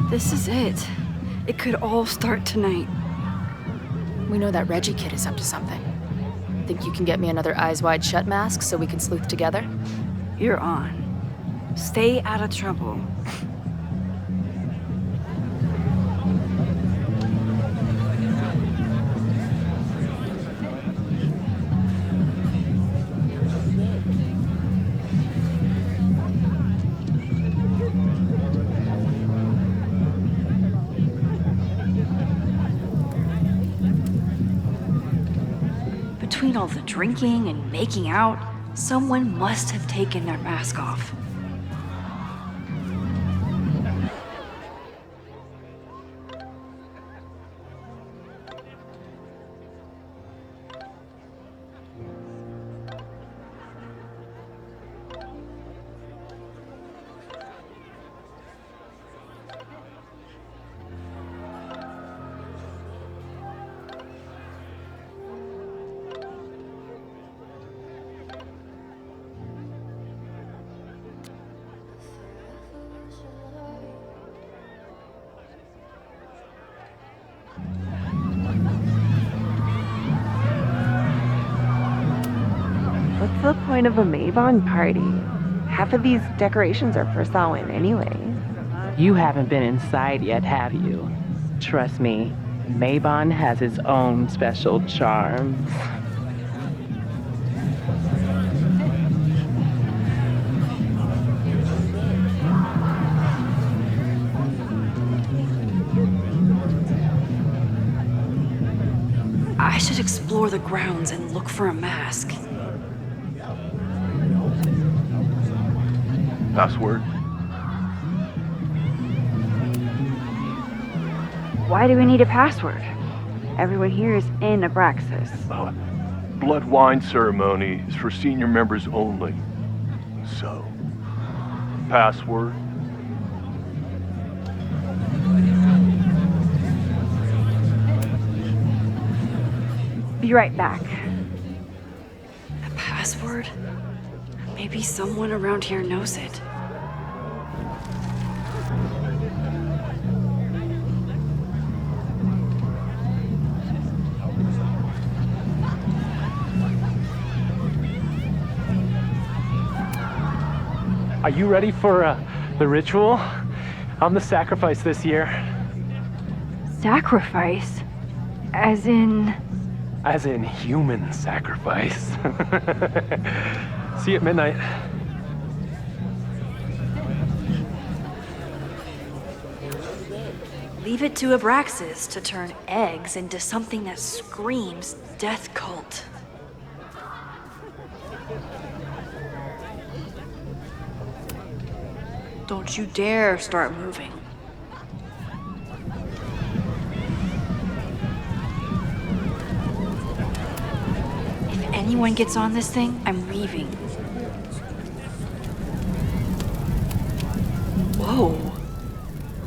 This is it. It could all start tonight. We know that Reggie kid is up to something. Think you can get me another Eyes Wide Shut mask so we can sleuth together? You're on. Stay out of trouble. Between all the drinking and making out, someone must have taken their mask off. What's the point of a Mabon party? Half of these decorations are for Samhain anyway. You haven't been inside yet, have you? Trust me, Mabon has its own special charms. I should explore the grounds and look for a mask. Password? Why do we need a password? Everyone here is in Abraxas. Blood wine ceremony is for senior members only. So, password? Be right back. A password? Maybe someone around here knows it. Are you ready for the ritual? I'm the sacrifice this year. Sacrifice? As in... As in human sacrifice. See you at midnight. Leave it to Abraxas to turn eggs into something that screams death cult. Don't you dare start moving. If anyone gets on this thing, I'm leaving. Whoa.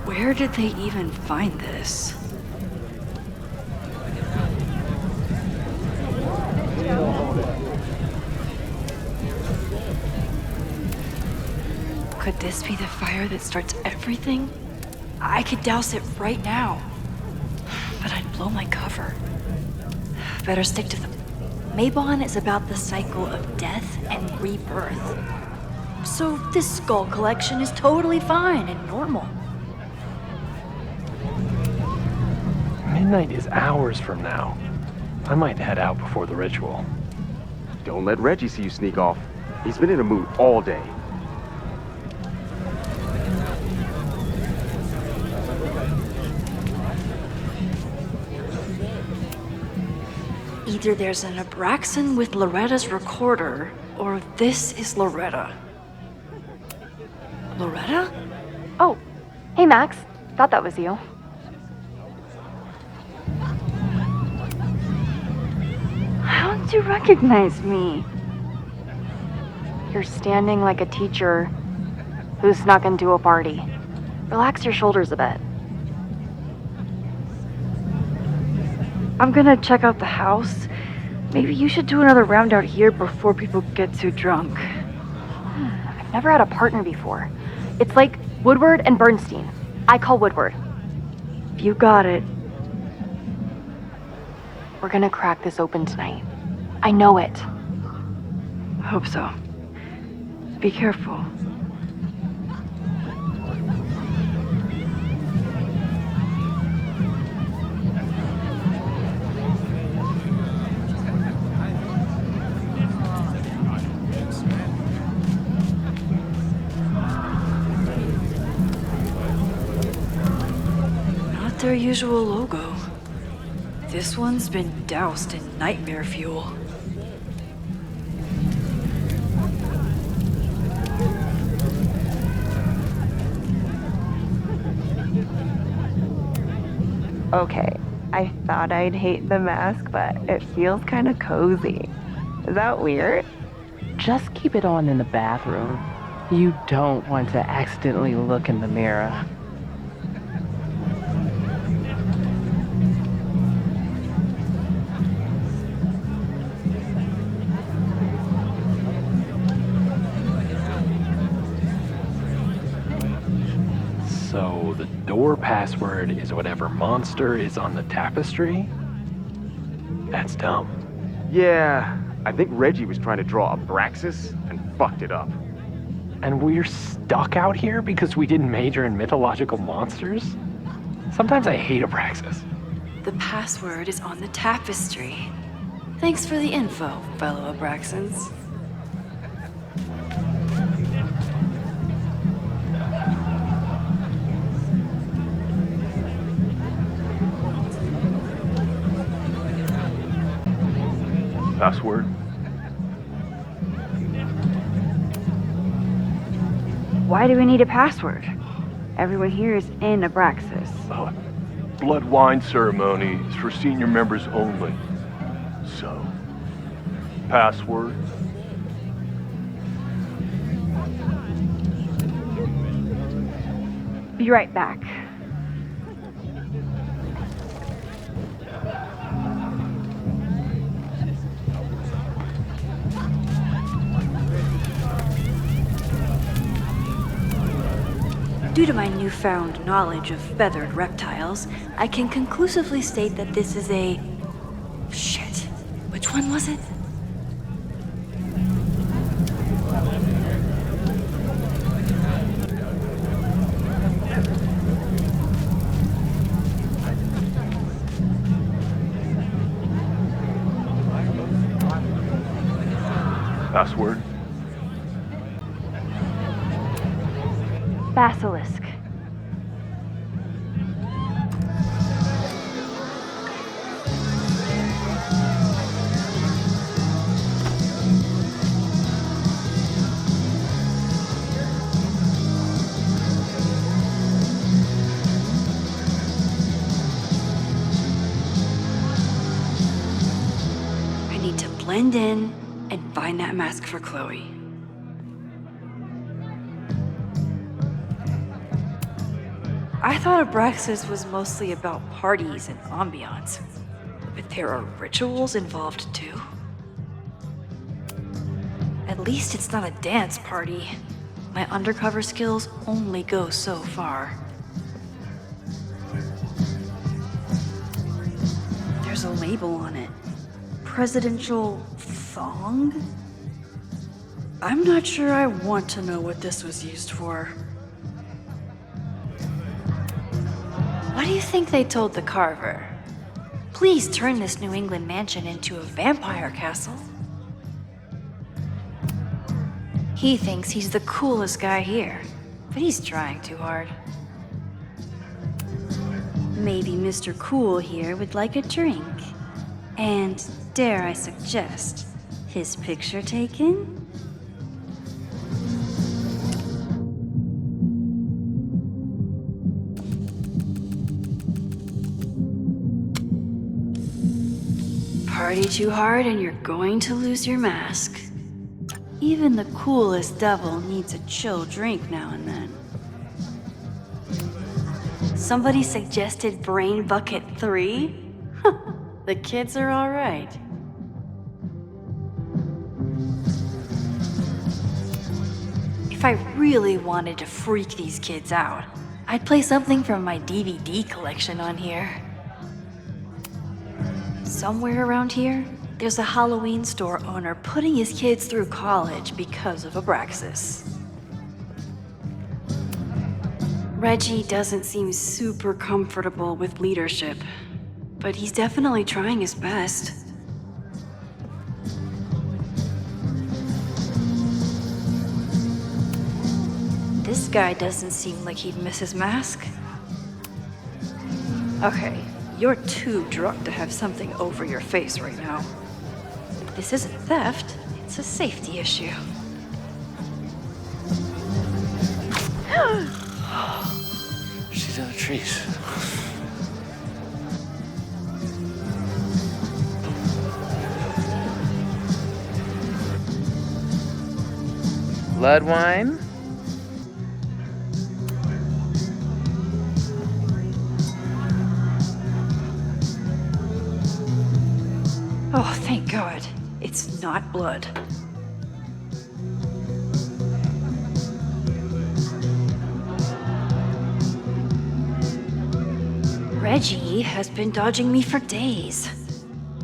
Where did they even find this? Could this be the fire that starts everything? I could douse it right now. But I'd blow my cover. Better stick to the... Mabon is about the cycle of death and rebirth. So this skull collection is totally fine and normal. Midnight is hours from now. I might head out before the ritual. Don't let Reggie see you sneak off. He's been in a mood all day. Either there's an Abraxan with Loretta's recorder, or this is Loretta. Loretta? Oh, hey Max. Thought that was you. How did you recognize me? You're standing like a teacher who snuck into a party. Relax your shoulders a bit. I'm gonna check out the house. Maybe you should do another round out here before people get too drunk. I've never had a partner before. It's like Woodward and Bernstein. I call Woodward. You got it. We're gonna crack this open tonight. I know it. Hope so. Be careful. Not their usual logo. This one's been doused in nightmare fuel. Okay, I thought I'd hate the mask, but it feels kind of cozy. Is that weird? Just keep it on in the bathroom. You don't want to accidentally look in the mirror. So the door password is whatever monster is on the tapestry? That's dumb. Yeah, I think Reggie was trying to draw Abraxas and fucked it up. And we're stuck out here because we didn't major in mythological monsters? Sometimes I hate Abraxas. The password is on the tapestry. Thanks for the info, fellow Abraxans. Password? Why do we need a password? Everyone here is in Abraxas. Blood wine ceremony is for senior members only. So, password? Be right back. Due to my newfound knowledge of feathered reptiles, I can conclusively state that this is a... Shit. Which one was it? Password? Basilisk. I need to blend in and find that mask for Chloe. I thought Abraxas was mostly about parties and ambiance, but there are rituals involved too. At least it's not a dance party. My undercover skills only go so far. There's a label on it. Presidential thong? I'm not sure I want to know what this was used for. What do you think they told the carver? Please turn this New England mansion into a vampire castle. He thinks he's the coolest guy here, but he's trying too hard. Maybe Mr. Cool here would like a drink. And dare I suggest, his picture taken? Party too hard and you're going to lose your mask. Even the coolest devil needs a chill drink now and then. Somebody suggested Brain Bucket 3? The kids are all right. If I really wanted to freak these kids out, I'd play something from my DVD collection on here. Somewhere around here, there's a Halloween store owner putting his kids through college because of Abraxas. Reggie doesn't seem super comfortable with leadership, but he's definitely trying his best. This guy doesn't seem like he'd miss his mask. Okay, you're too drunk to have something over your face right now. This isn't theft, it's a safety issue. She's in the trees. Blood wine? Oh, thank God. It's not blood. Reggie has been dodging me for days.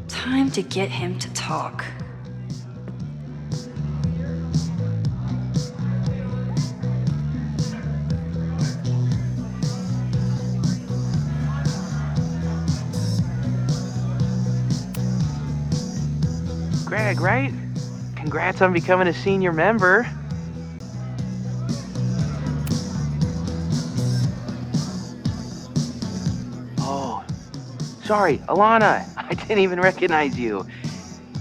Time to get him to talk. Greg, right? Congrats on becoming a senior member. Oh, sorry, Alana. I didn't even recognize you.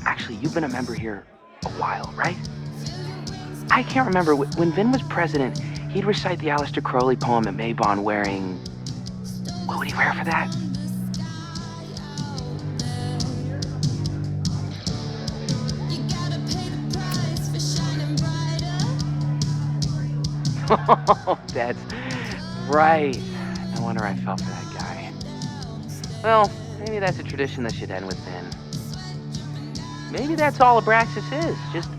Actually, you've been a member here a while, right? I can't remember. When Vin was president, he'd recite the Aleister Crowley poem at Mabon wearing... What would he wear for that? Oh, that's right. No wonder I fell for that guy. Well, maybe that's a tradition that should end with Vin. Maybe that's all Abraxas is. Just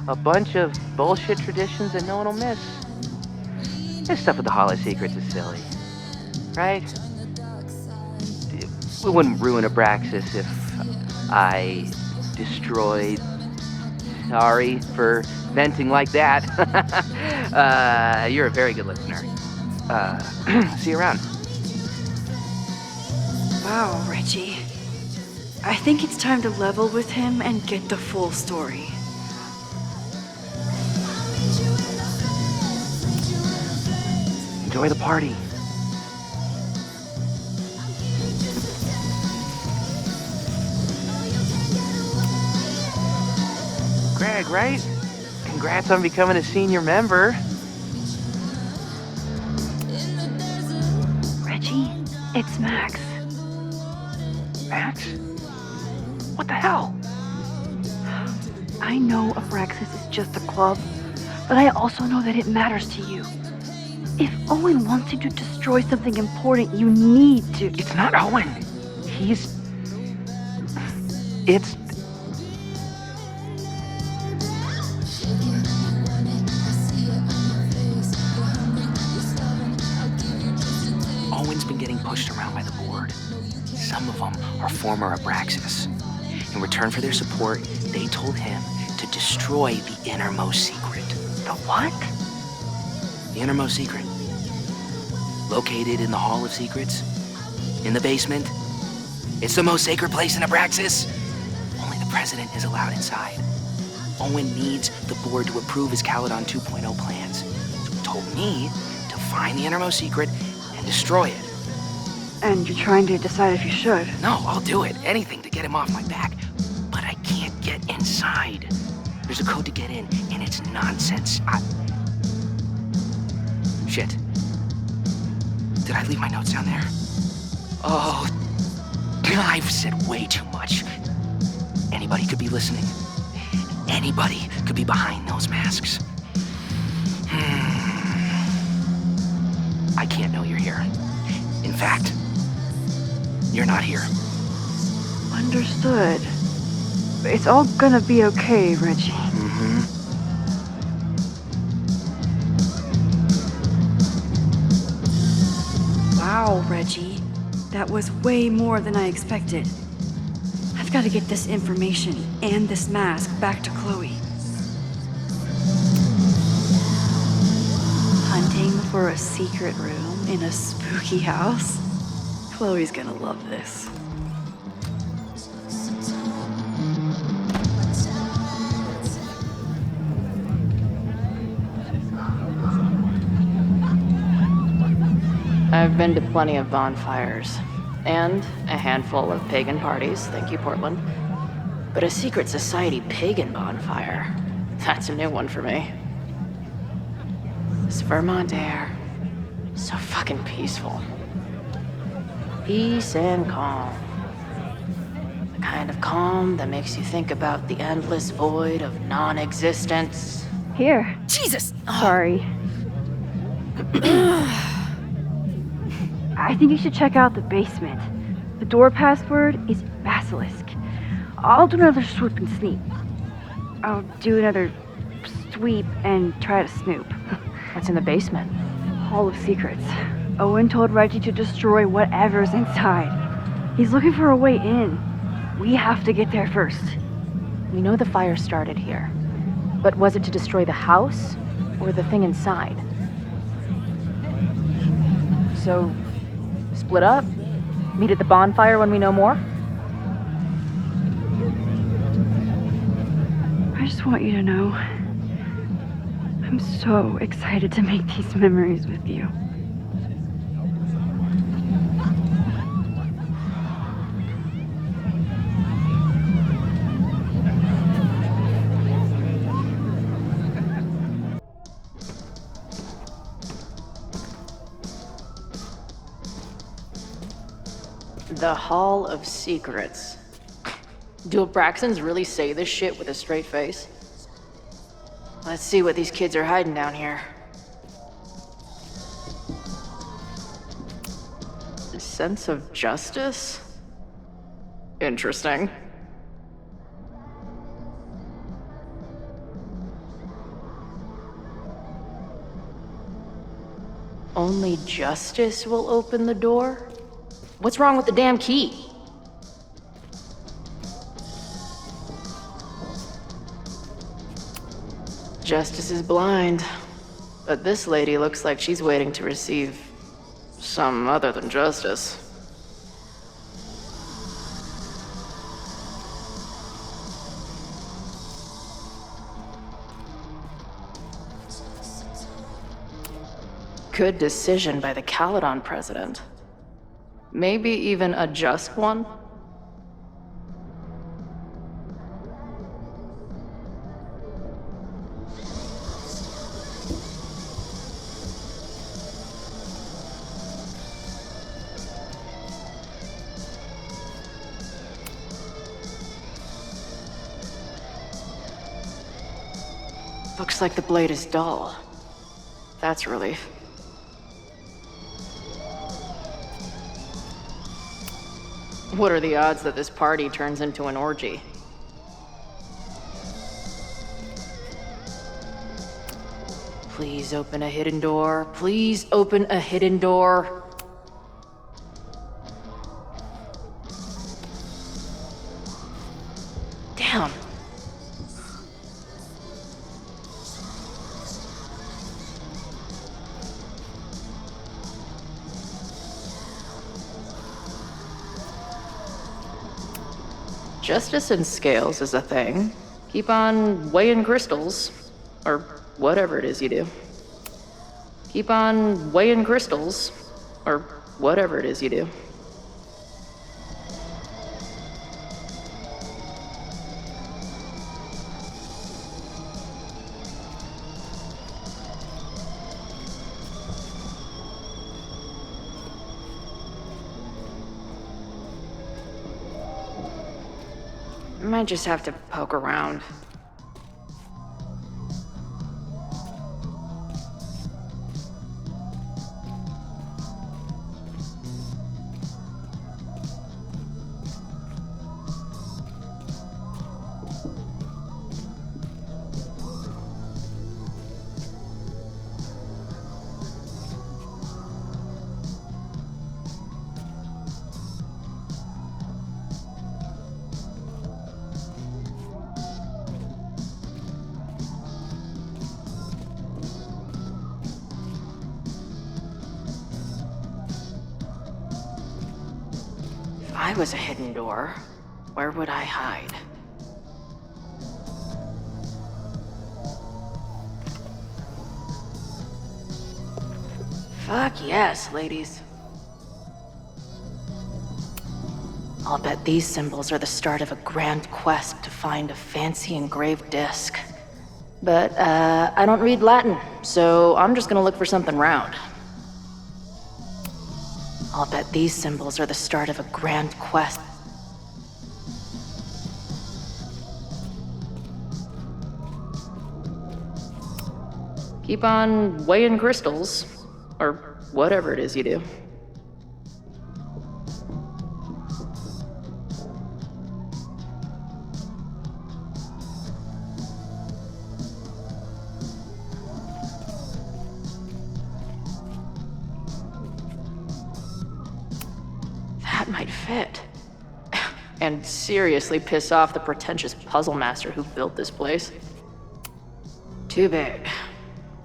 a bunch of bullshit traditions that no one will miss. This stuff with the Hollow Secrets is silly. Right? We wouldn't ruin Abraxas if I destroyed... Sorry for venting like that. You're a very good listener. See you around. Wow, Reggie. I think it's time to level with him and get the full story. Enjoy the party. Greg, right? Congrats on becoming a senior member. Reggie, it's Max. Max? What the hell? I know Abraxas is just a club, but I also know that it matters to you. If Owen wants you to destroy something important, you need to... It's not Owen. It's... Owen's been getting pushed around by the board. Some of them are former Abraxas. In return for their support, they told him to destroy the innermost secret. The what? The innermost secret. Located in the Hall of Secrets. In the basement. It's the most sacred place in Abraxas. Only the president is allowed inside. Owen needs the board to approve his Caledon 2.0 plans. So he told me to find the innermost secret and destroy it. And you're trying to decide if you should. No, I'll do it. Anything to get him off my back. But I can't get inside. There's a code to get in, and it's nonsense. Shit. Did I leave my notes down there? Oh, I've said way too much. Anybody could be listening. Anybody could be behind those masks. I can't know you're here. In fact, you're not here. Understood. It's all gonna be okay, Reggie. Mm-hmm. Wow, Reggie. That was way more than I expected. I've got to get this information and this mask back to Chloe. Hunting for a secret room in a spooky house? Chloe's gonna love this. I've been to plenty of bonfires, and a handful of pagan parties, thank you, Portland. But a secret society pagan bonfire, that's a new one for me. This Vermont air, so fucking peaceful. Peace and calm. The kind of calm that makes you think about the endless void of non-existence. Here. Jesus! Sorry. I think you should check out the basement. The door password is Basilisk. I'll do another swoop and sneak. I'll do another sweep and try to snoop. What's in the basement? Hall of Secrets. Owen told Reggie to destroy whatever's inside. He's looking for a way in. We have to get there first. We know the fire started here. But was it to destroy the house or the thing inside? So, split up? Meet at the bonfire when we know more? I just want you to know, I'm so excited to make these memories with you. The Hall of Secrets. Do Abraxans really say this shit with a straight face? Let's see what these kids are hiding down here. A sense of justice? Interesting. Only justice will open the door? What's wrong with the damn key? Justice is blind, but this lady looks like she's waiting to receive some other than justice. Good decision by the Caledon president. Maybe even a just one? Looks like the blade is dull. That's a relief. What are the odds that this party turns into an orgy? Please open a hidden door. Please open a hidden door. Damn. Justice in scales is a thing. Keep on weighing crystals. Or whatever it is you do. Keep on weighing crystals. Or whatever it is you do. Might just have to poke around. I was a hidden door, where would I hide? Fuck yes, ladies. I'll bet these symbols are the start of a grand quest to find a fancy engraved disc. But, I don't read Latin, so I'm just gonna look for something round. I'll bet these symbols are the start of a grand quest. Keep on weighing crystals, or whatever it is you do. That might fit. And seriously piss off the pretentious puzzle master who built this place. Too big.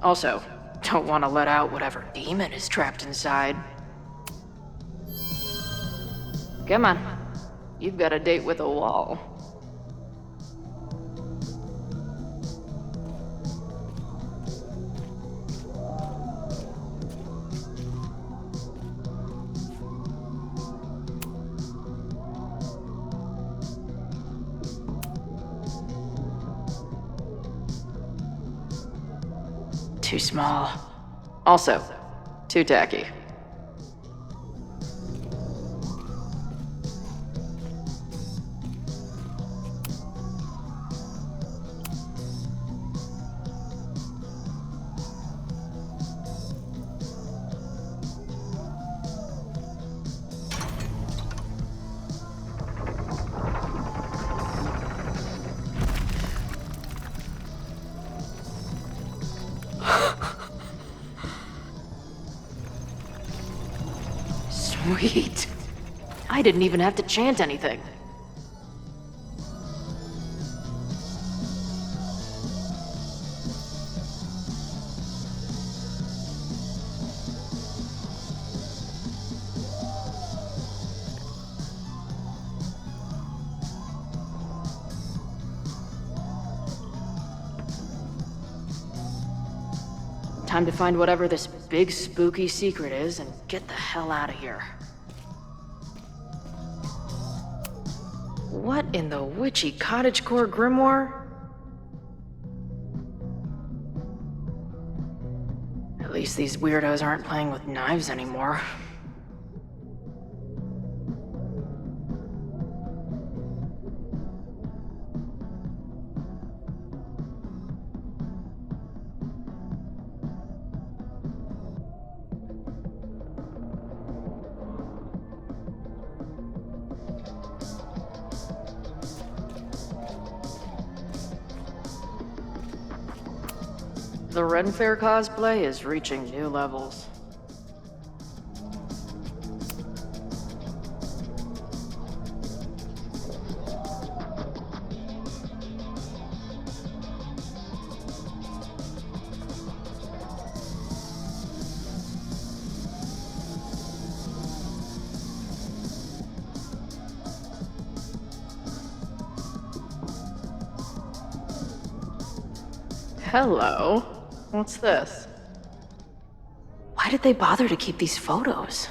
Also, don't want to let out whatever demon is trapped inside. Come on. You've got a date with a wall. Too small. Also, too tacky. Sweet. I didn't even have to chant anything. Time to find whatever this big spooky secret is and get the hell out of here. What in the witchy cottagecore grimoire? At least these weirdos aren't playing with knives anymore. The Ren Fair cosplay is reaching new levels. Hello. What's this? Why did they bother to keep these photos?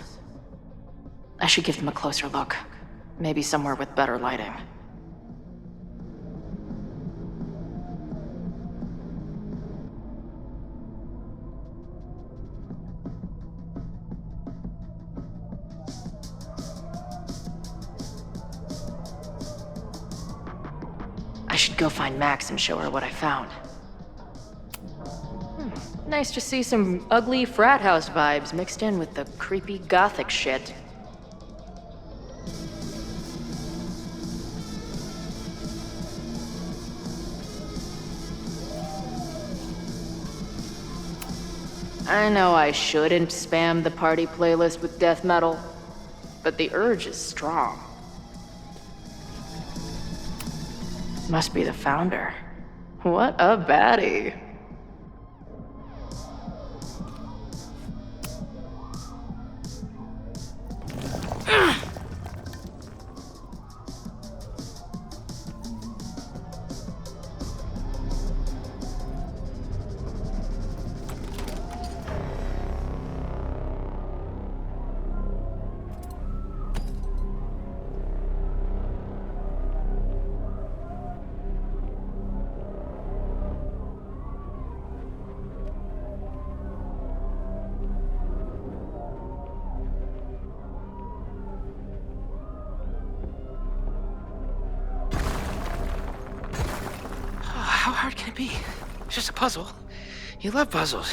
I should give them a closer look. Maybe somewhere with better lighting. I should go find Max and show her what I found. Nice to see some ugly frat house vibes mixed in with the creepy gothic shit. I know I shouldn't spam the party playlist with death metal, but the urge is strong. Must be the founder. What a baddie. be? It's just a puzzle. You love puzzles.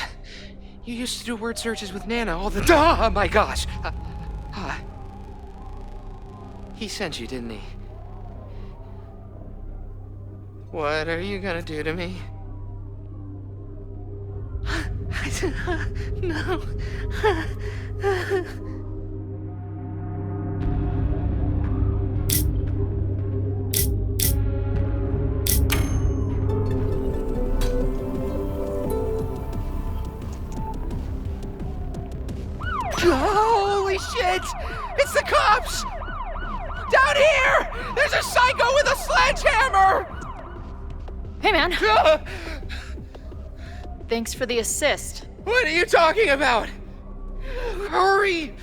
You used to do word searches with Nana all the time. Oh my gosh! He sent you, didn't he? What are you gonna do to me? No. Holy shit! It's the cops! Down here! There's a psycho with a sledgehammer! Hey, man. Thanks for the assist. What are you talking about? Hurry!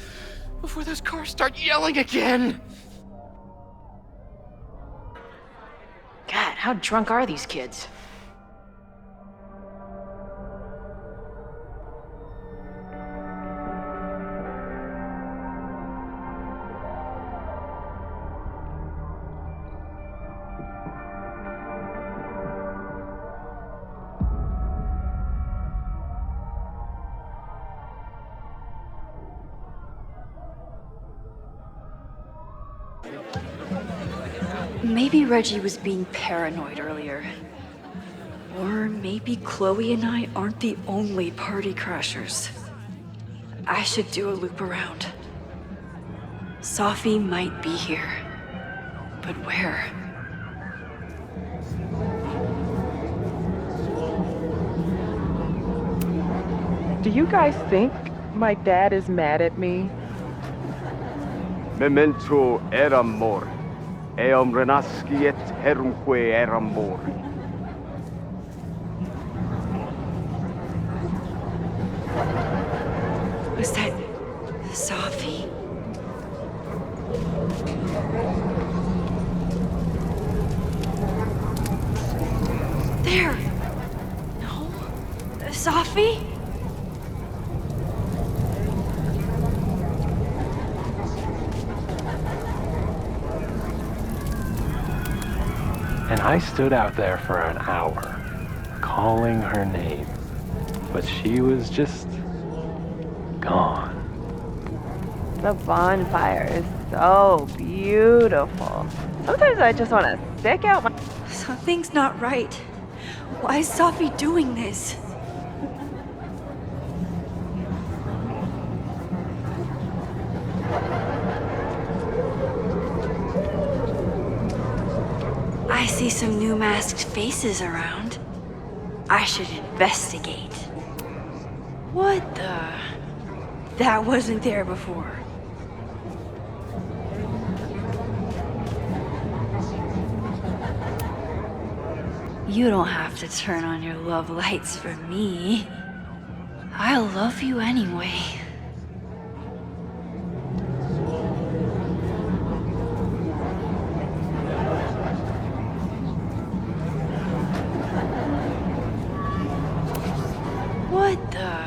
Before those cars start yelling again! God, how drunk are these kids? Maybe Reggie was being paranoid earlier. Or maybe Chloe and I aren't the only party crashers. I should do a loop around. Safi might be here. But where? Do you guys think my dad is mad at me? Memento eram mori. Eum renasciet herumque eram mori. Was that Safi? There! No? Safi? And I stood out there for an hour, calling her name. But she was just gone. The bonfire is so beautiful. Sometimes I just want to stick out my... Something's not right. Why is Safi doing this? I see some new masked faces around. I should investigate. What the? That wasn't there before. You don't have to turn on your love lights for me. I love you anyway. What the?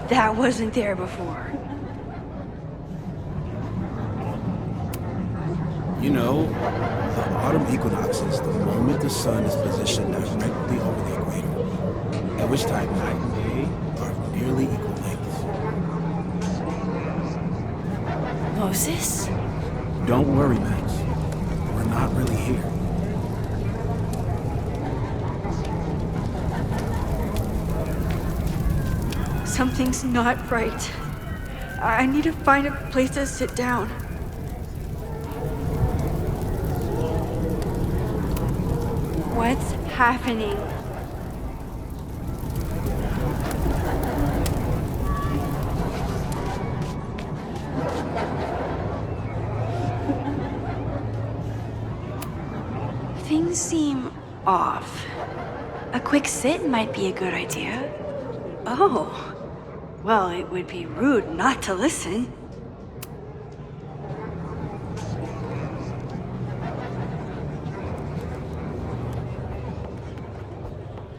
That wasn't there before. You know, the autumn equinox is the moment the sun is positioned directly over the equator, at which time night and day are nearly equal lengths. Moses? Don't worry, Max. We're not really here. Something's not right. I need to find a place to sit down. What's happening? Things seem off. A quick sit might be a good idea. Oh. Well, it would be rude not to listen.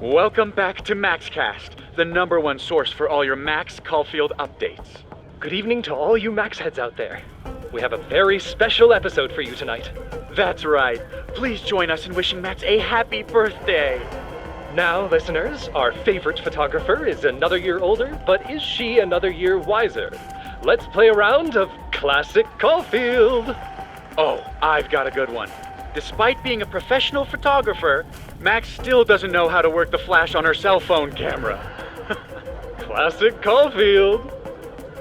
Welcome back to MaxCast, the #1 source for all your Max Caulfield updates. Good evening to all you Max heads out there. We have a very special episode for you tonight. That's right. Please join us in wishing Max a happy birthday. Now, listeners, our favorite photographer is another year older, but is she another year wiser? Let's play a round of Classic Caulfield. Oh, I've got a good one. Despite being a professional photographer, Max still doesn't know how to work the flash on her cell phone camera. Classic Caulfield.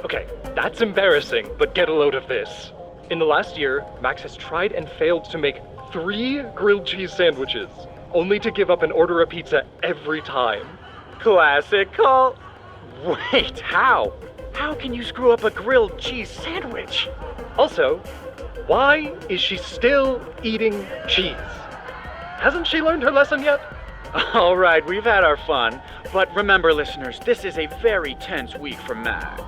Okay, that's embarrassing, but get a load of this. In the last year, Max has tried and failed to make 3 grilled cheese sandwiches, only to give up and order a pizza every time. Classic Call. Wait, how? How can you screw up a grilled cheese sandwich? Also, why is she still eating cheese? Hasn't she learned her lesson yet? All right, we've had our fun, but remember, listeners, this is a very tense week for Max.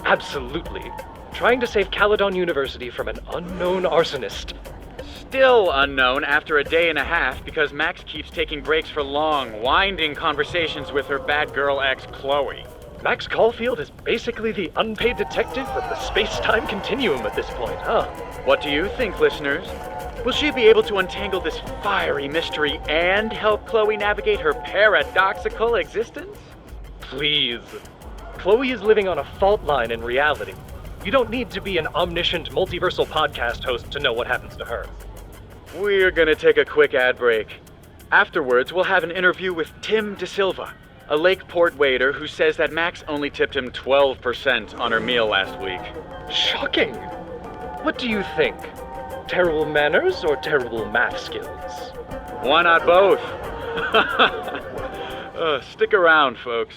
Absolutely. Trying to save Caledon University from an unknown arsonist. Still unknown after a day and a half because Max keeps taking breaks for long, winding conversations with her bad girl ex, Chloe. Max Caulfield is basically the unpaid detective of the space-time continuum at this point, huh? What do you think, listeners? Will she be able to untangle this fiery mystery and help Chloe navigate her paradoxical existence? Please. Chloe is living on a fault line in reality. You don't need to be an omniscient multiversal podcast host to know what happens to her. We're gonna take a quick ad break. Afterwards, we'll have an interview with Tim De Silva, a Lakeport waiter who says that Max only tipped him 12% on her meal last week. Shocking! What do you think? Terrible manners or terrible math skills? Why not both? Stick around, folks.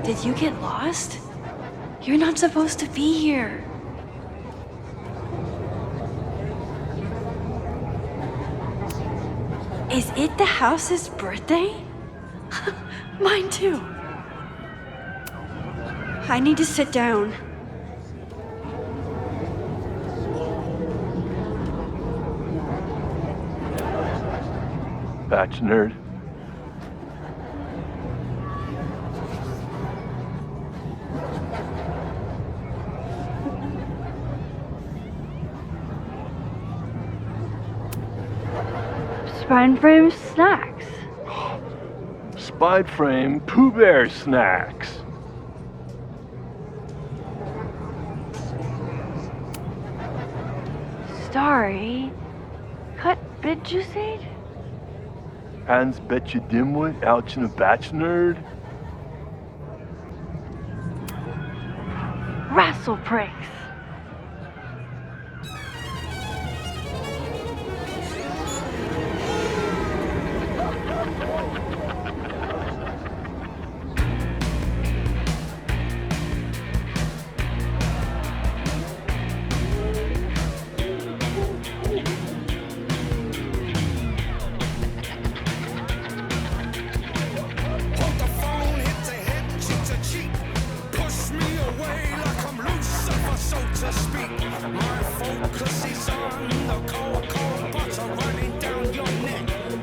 Did you get lost? You're not supposed to be here. Is it the house's birthday? Mine too. I need to sit down. Batch nerd. Spine frame snacks. Spide frame Pooh Bear snacks. Starry. Cut bit juiceade? Hans bet you dimwit, ouch in a batch nerd. Wrestle pricks.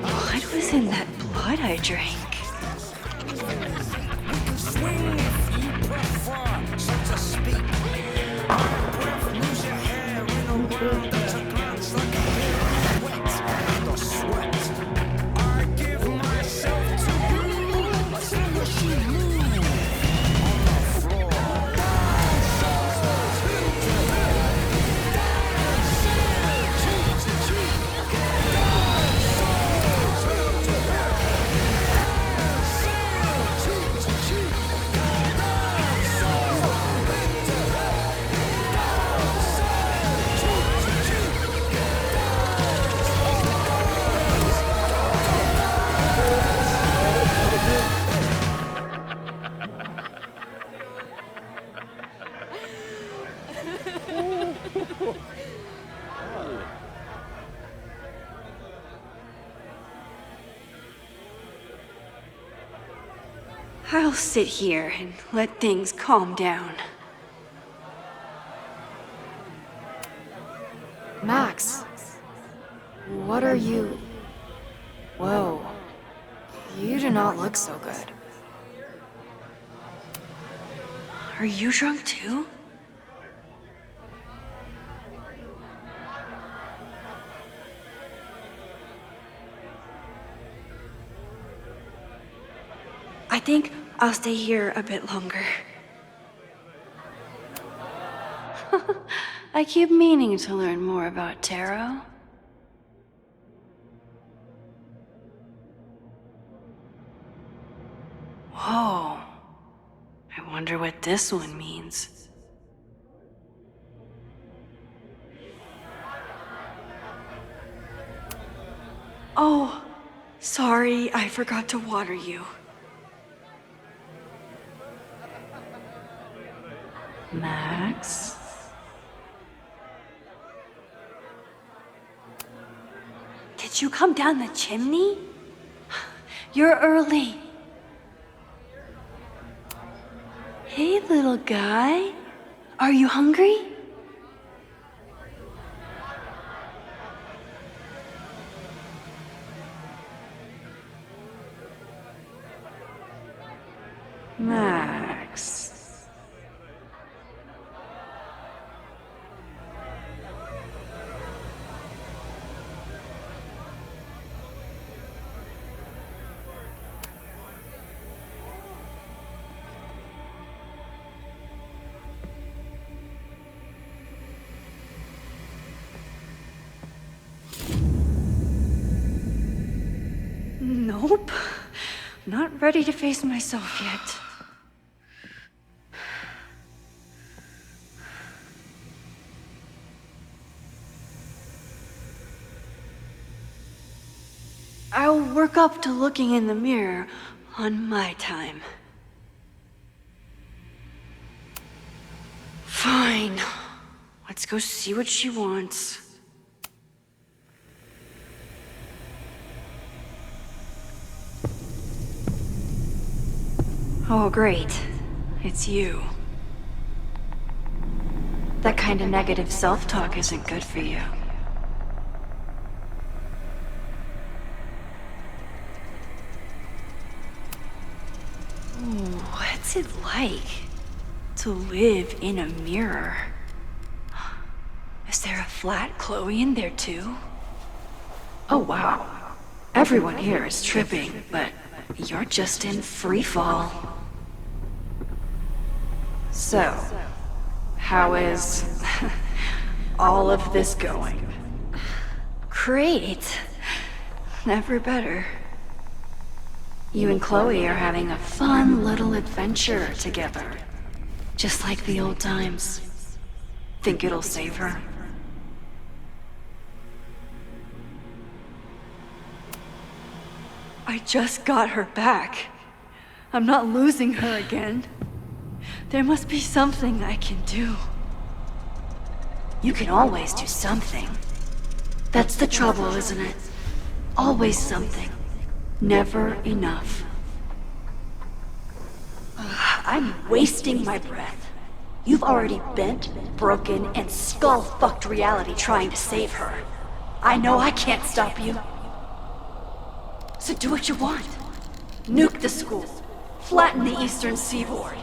What was in that blood I drank? I'll sit here and let things calm down. Max, what are you? Whoa. You do not look so good. Are you drunk too? I think I'll stay here a bit longer. I keep meaning to learn more about tarot. Whoa. I wonder what this one means. Oh, sorry, I forgot to water you. Max? Did you come down the chimney? You're early. Hey, little guy. Are you hungry? Max. Nope. Not ready to face myself yet. I'll work up to looking in the mirror on my time. Fine. Let's go see what she wants. Oh, great. It's you. That kind of negative self-talk isn't good for you. Ooh, what's it like to live in a mirror? Is there a flat Chloe in there too? Oh wow. Everyone here is tripping, but you're just in free fall. So, how is all of this going? Great. Never better. You and Chloe are having a fun little adventure together. Just like the old times. Think it'll save her? I just got her back. I'm not losing her again. There must be something I can do. You can always do something. That's the trouble, isn't it? Always something. Never enough. I'm wasting my breath. You've already bent, broken, and skull-fucked reality trying to save her. I know I can't stop you. So do what you want. Nuke the school. Flatten the eastern seaboard.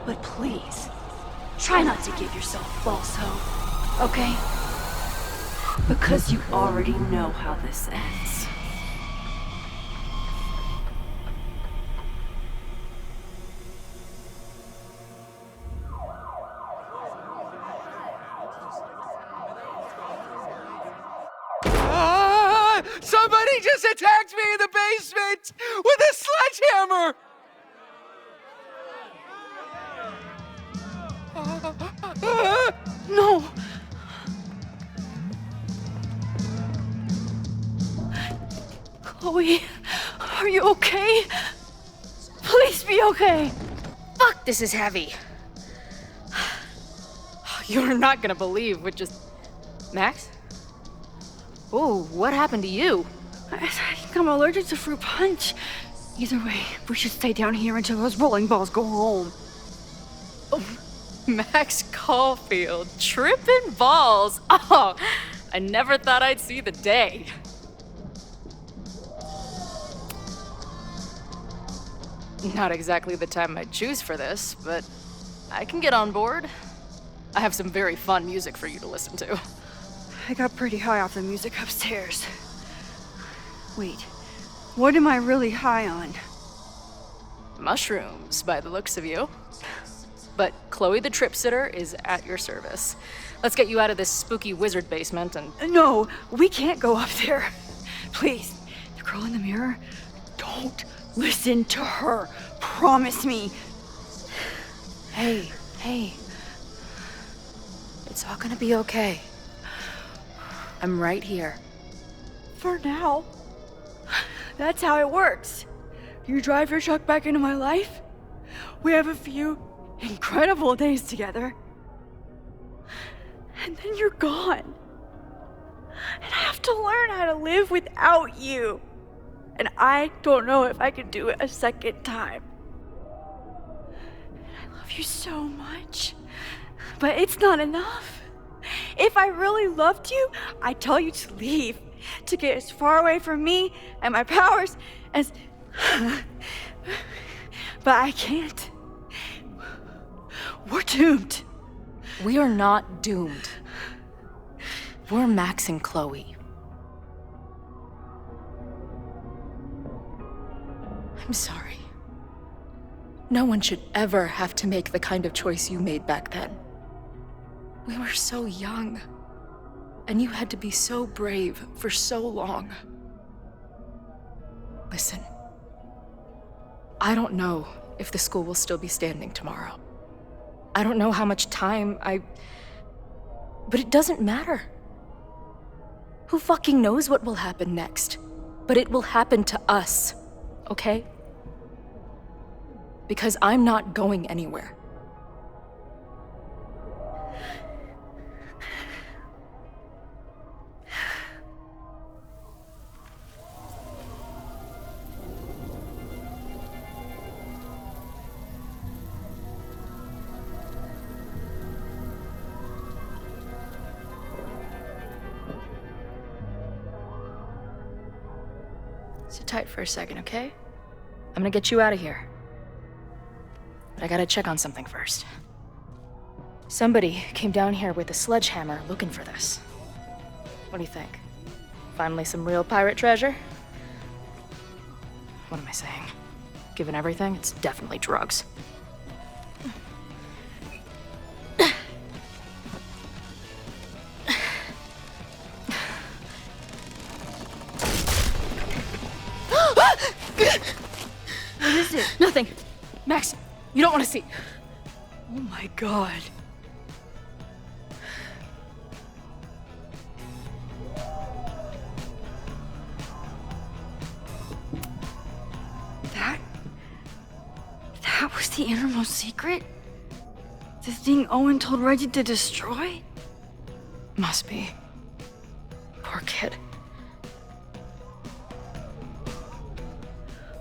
But please, try not to give yourself false hope, okay? Because you already know how this ends. Somebody just attacked me in the basement with a sledgehammer! No! Chloe, are you okay? Please be okay! Fuck, this is heavy. You're not gonna believe what just... Max? Ooh, what happened to you? I think I'm allergic to fruit punch. Either way, we should stay down here until those bowling balls go home. Oh, Max Caulfield, tripping balls. Oh, I never thought I'd see the day. Not exactly the time I'd choose for this, but I can get on board. I have some very fun music for you to listen to. I got pretty high off the music upstairs. Wait, what am I really high on? Mushrooms, by the looks of you. But Chloe the Trip Sitter is at your service. Let's get you out of this spooky wizard basement and... No, we can't go up there. Please, the girl in the mirror, don't listen to her. Promise me. Hey. It's all gonna be okay. I'm right here. For now. That's how it works. You drive your truck back into my life. We have a few incredible days together. And then you're gone. And I have to learn how to live without you. And I don't know if I can do it a second time. And I love you so much. But it's not enough. If I really loved you, I'd tell you to leave. To get as far away from me and my powers as... But I can't. We're doomed. We are not doomed. We're Max and Chloe. I'm sorry. No one should ever have to make the kind of choice you made back then. We were so young, and you had to be so brave for so long. Listen, I don't know if the school will still be standing tomorrow. I don't know how much time But it doesn't matter. Who fucking knows what will happen next? But it will happen to us, okay? Because I'm not going anywhere. Sit tight for a second, okay? I'm gonna get you out of here. But I gotta check on something first. Somebody came down here with a sledgehammer looking for this. What do you think? Finally some real pirate treasure? What am I saying? Given everything, it's definitely drugs. What is it? Nothing. Max, you don't want to see. Oh my god. That was the innermost secret? The thing Owen told Reggie to destroy? Must be. Poor kid.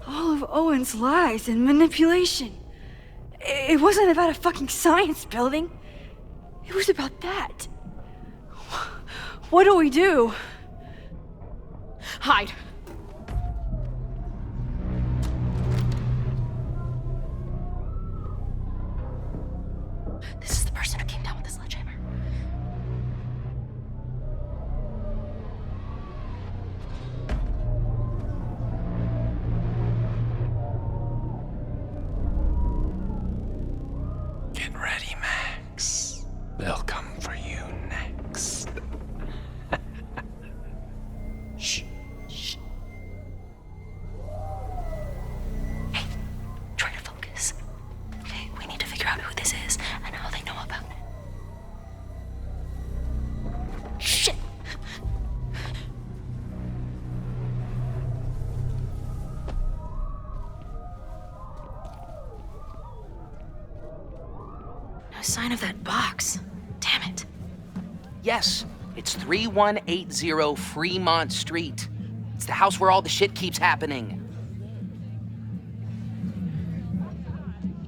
All of Owen's lies and manipulation. It wasn't about a fucking science building. It was about that. What do we do? Hide. This is the person who came down with the sledgehammer. Get ready, Max. They'll come for you next. Shh. Shh. Hey, try to focus. Okay, we need to figure out who this is and how they know about it. Shit! No sign of that box. Damn it. Yes, it's 3180 Fremont Street. It's the house where all the shit keeps happening.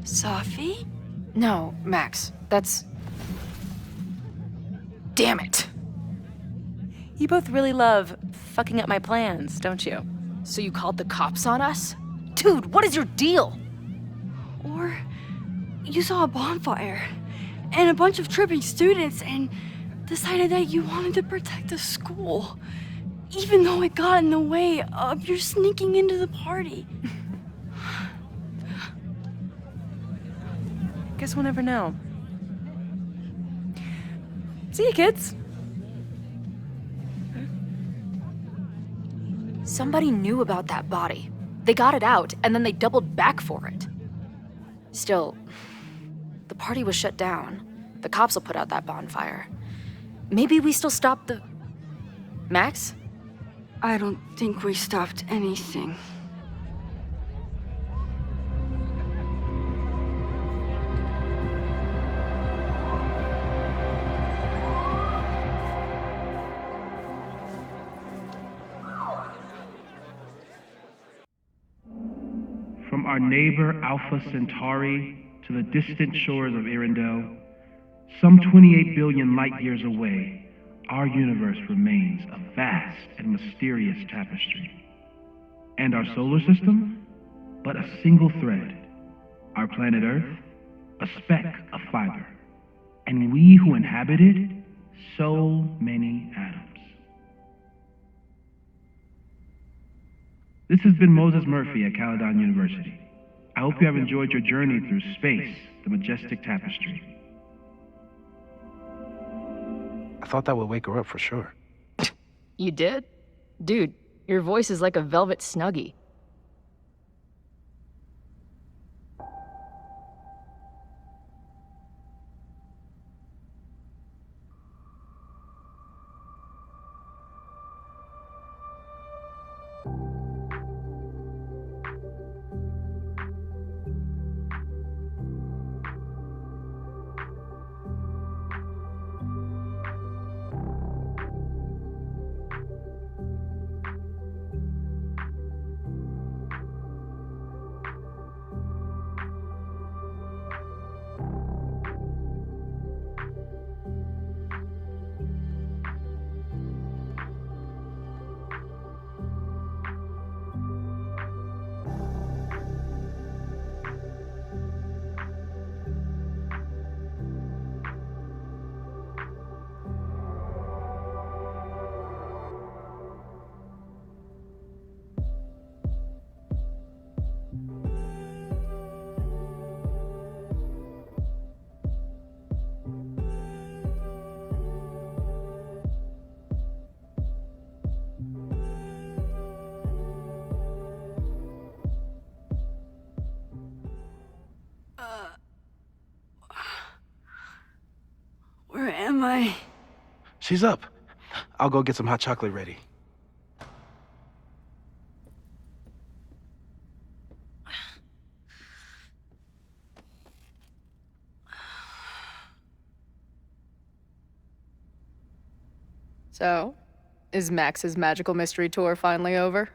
Safi? No, Max, that's... Damn it! You both really love fucking up my plans, don't you? So you called the cops on us? Dude, what is your deal? you saw a bonfire and a bunch of tripping students and decided that you wanted to protect the school, even though it got in the way of your sneaking into the party. Guess we'll never know. See you, kids. Somebody knew about that body. They got it out, and then they doubled back for it. Still, the party was shut down. The cops will put out that bonfire. Maybe we still stopped the... Max? I don't think we stopped anything. From our neighbor Alpha Centauri to the distant shores of Arendelle, some 28 billion light years away, our universe remains a vast and mysterious tapestry. And our solar system, but a single thread. Our planet Earth, a speck of fiber. And we who inhabit it, so many atoms. This has been Moses Murphy at Caledon University. I hope you have enjoyed your journey through space, the majestic tapestry. I thought that would wake her up for sure. You did? Dude, your voice is like a velvet snuggie. Where am I? She's up. I'll go get some hot chocolate ready. So, is Max's magical mystery tour finally over?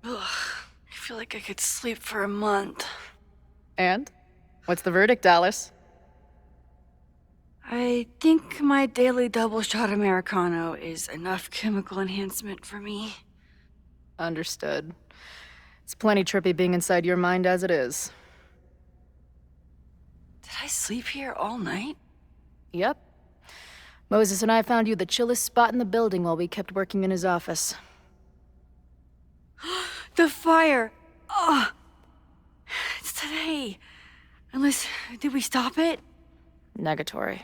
Ugh, I feel like I could sleep for a month. And? What's the verdict, Alice? I think my daily double shot Americano is enough chemical enhancement for me. Understood. It's plenty trippy being inside your mind as it is. Did I sleep here all night? Yep. Moses and I found you the chillest spot in the building while we kept working in his office. The fire! Ugh! It's today. Unless, did we stop it? Negatory.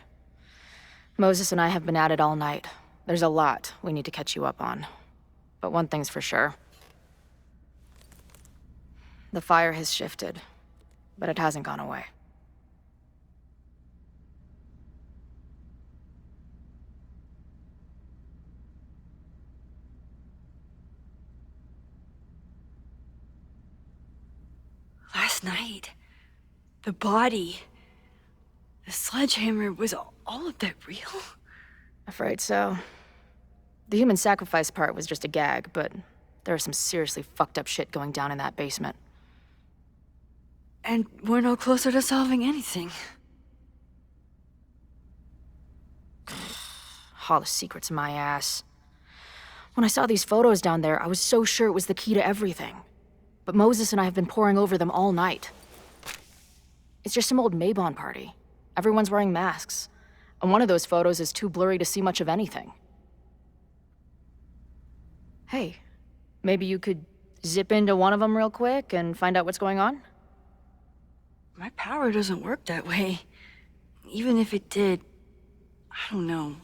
Moses and I have been at it all night. There's a lot we need to catch you up on. But one thing's for sure. The fire has shifted, but it hasn't gone away. Last night, the body, the sledgehammer, was all of that real? Afraid so. The human sacrifice part was just a gag, but there's some seriously fucked up shit going down in that basement. And we're no closer to solving anything. All the secrets in my ass. When I saw these photos down there, I was so sure it was the key to everything. But Moses and I have been poring over them all night. It's just some old Mabon party. Everyone's wearing masks. And one of those photos is too blurry to see much of anything. Hey, maybe you could zip into one of them real quick and find out what's going on? My power doesn't work that way. Even if it did, I don't know.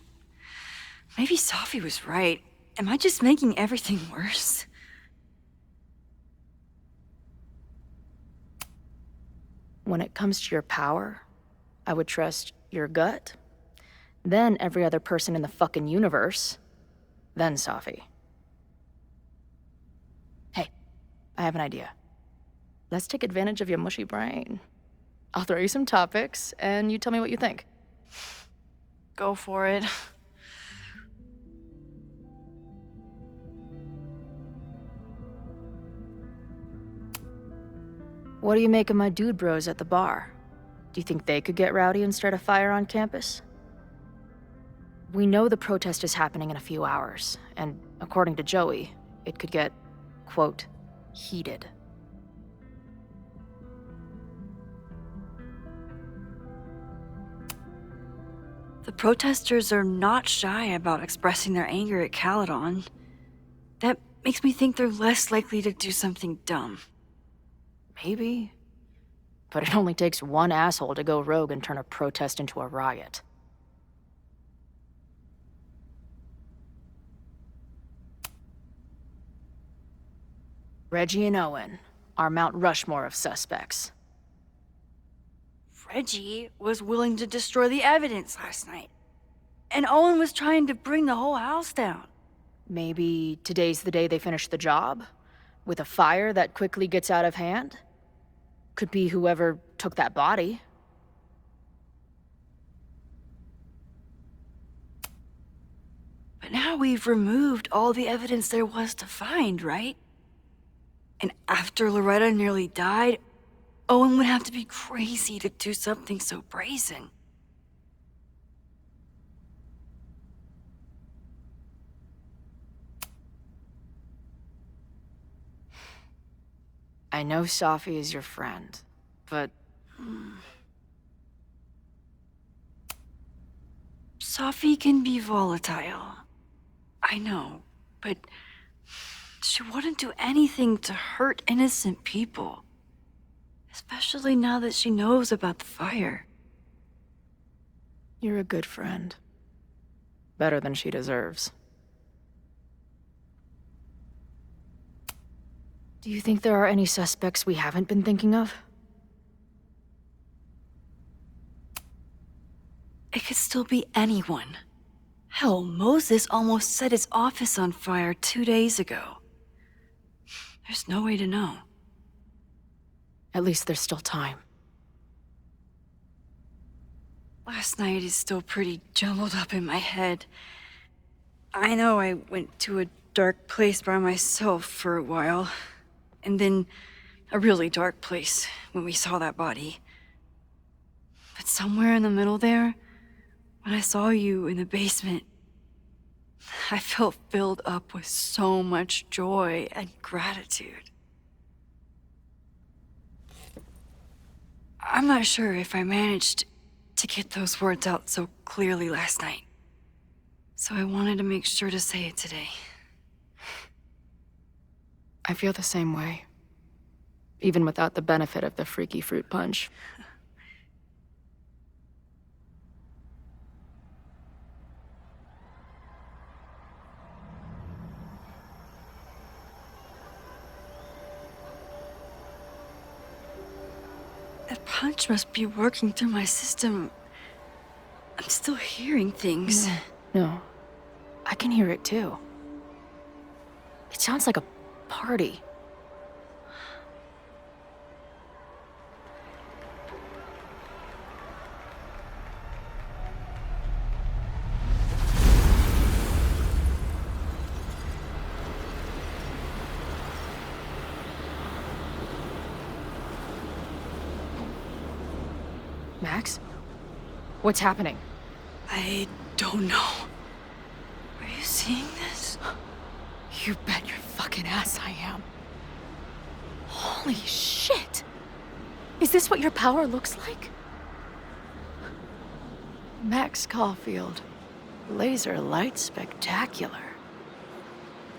Maybe Safi was right. Am I just making everything worse? When it comes to your power, I would trust your gut, then every other person in the fucking universe, then Safi. Hey, I have an idea. Let's take advantage of your mushy brain. I'll throw you some topics, and you tell me what you think. Go for it. What do you make of my dude bros at the bar? Do you think they could get rowdy and start a fire on campus? We know the protest is happening in a few hours, and according to Joey, it could get, quote, heated. The protesters are not shy about expressing their anger at Caledon. That makes me think they're less likely to do something dumb. Maybe. But it only takes one asshole to go rogue and turn a protest into a riot. Reggie and Owen are Mount Rushmore of suspects. Reggie was willing to destroy the evidence last night. And Owen was trying to bring the whole house down. Maybe today's the day they finish the job? With a fire that quickly gets out of hand? Could be whoever took that body. But now we've removed all the evidence there was to find, right? And after Loretta nearly died, Owen would have to be crazy to do something so brazen. I know Safi is your friend, but... Safi can be volatile. I know, but she wouldn't do anything to hurt innocent people. Especially now that she knows about the fire. You're a good friend. Better than she deserves. Do you think there are any suspects we haven't been thinking of? It could still be anyone. Hell, Moses almost set his office on fire 2 days ago. There's no way to know. At least there's still time. Last night is still pretty jumbled up in my head. I know I went to a dark place by myself for a while. And then a really dark place when we saw that body. But somewhere in the middle there, when I saw you in the basement, I felt filled up with so much joy and gratitude. I'm not sure if I managed to get those words out so clearly last night. So I wanted to make sure to say it today. I feel the same way. Even without the benefit of the freaky fruit punch. That punch must be working through my system. I'm still hearing things. No. I can hear it too. It sounds like a party. Max? What's happening? I don't know. Are you seeing this? You bet your fucking ass I am. Holy shit! Is this what your power looks like? Max Caulfield. Laser light spectacular.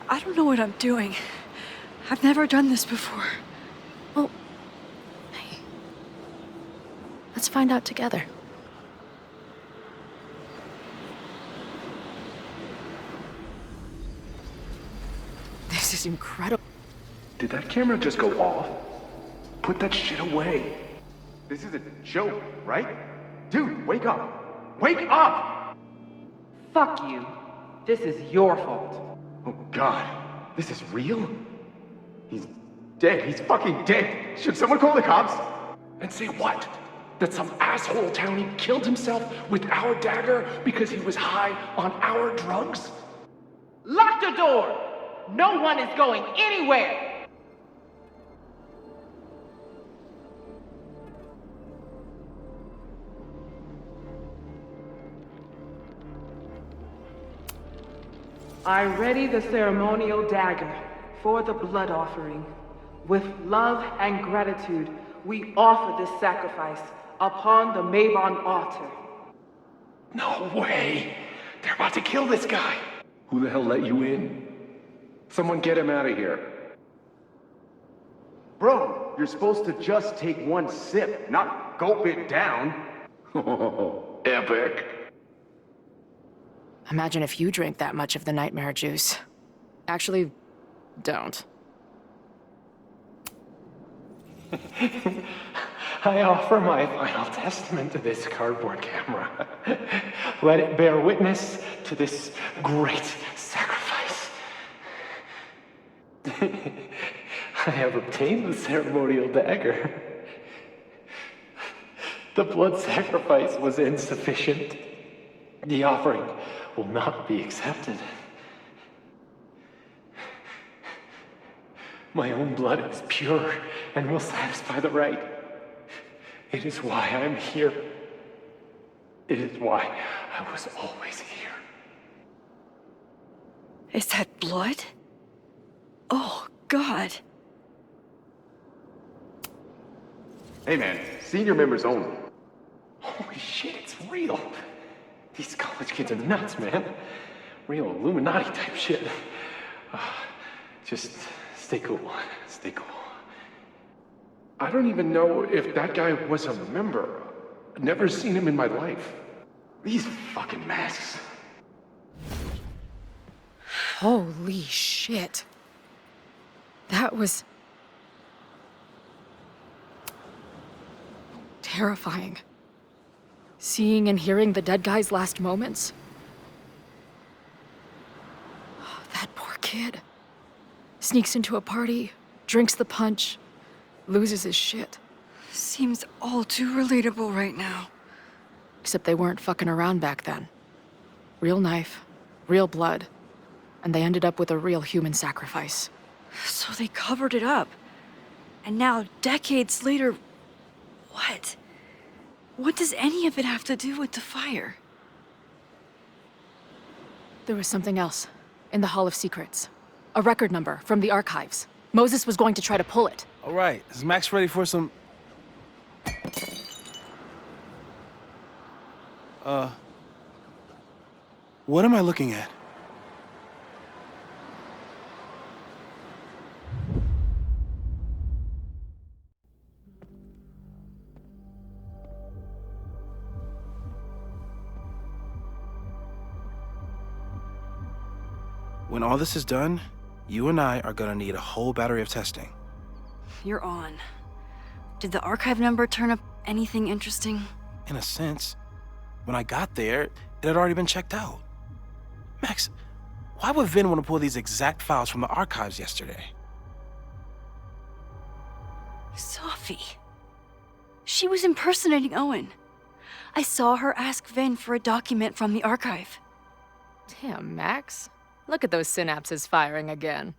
I don't know what I'm doing. I've never done this before. Well, hey. Let's find out together. This is incredible. Did that camera just go off? Put that shit away. This is a joke, right? Dude, wake up! Wake up! Fuck you. This is your fault. Oh god, this is real? He's dead. He's fucking dead. Should someone call the cops? And say what? That some asshole townie killed himself with our dagger because he was high on our drugs? Lock the door! No one is going anywhere! I ready the ceremonial dagger for the blood offering. With love and gratitude, we offer this sacrifice upon the Mabon altar. No way! They're about to kill this guy! Who the hell let you in? Someone get him out of here. Bro, you're supposed to just take one sip, not gulp it down. Oh, epic. Imagine if you drank that much of the nightmare juice. Actually, don't. I offer my final testament to this cardboard camera. Let it bear witness to this great sacrifice. I have obtained the ceremonial dagger. The blood sacrifice was insufficient. The offering will not be accepted. My own blood is pure and will satisfy the rite. It is why I'm here. It is why I was always here. Is that blood? Oh, God. Hey man, senior members only. Holy shit, it's real. These college kids are nuts, man. Real Illuminati type shit. Just stay cool. Stay cool. I don't even know if that guy was a member. Never seen him in my life. These fucking masks. Holy shit. That was... terrifying. Seeing and hearing the dead guy's last moments. That poor kid. Sneaks into a party, drinks the punch, loses his shit. Seems all too relatable right now. Except they weren't fucking around back then. Real knife, real blood, and they ended up with a real human sacrifice. So they covered it up. And now, decades later, what? What does any of it have to do with the fire? There was something else. In the Hall of Secrets. A record number from the archives. Moses was going to try to pull it. All right, is Max ready for some... What am I looking at? When all this is done, you and I are gonna need a whole battery of testing. You're on. Did the archive number turn up anything interesting? In a sense. When I got there, it had already been checked out. Max, why would Vin want to pull these exact files from the archives yesterday? Safi. She was impersonating Owen. I saw her ask Vin for a document from the archive. Damn, Max. Look at those synapses firing again.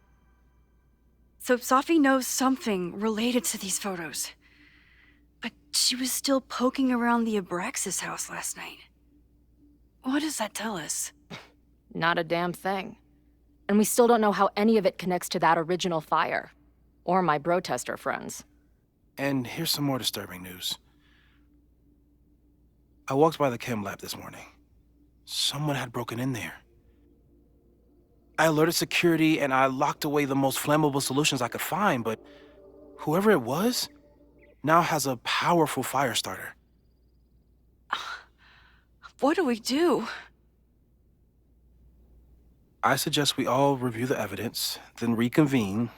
So Safi knows something related to these photos. But she was still poking around the Abraxas house last night. What does that tell us? Not a damn thing. And we still don't know how any of it connects to that original fire. Or my bro-tester friends. And here's some more disturbing news. I walked by the chem lab this morning. Someone had broken in there. I alerted security and I locked away the most flammable solutions I could find, but whoever it was now has a powerful fire starter. What do we do? I suggest we all review the evidence, then reconvene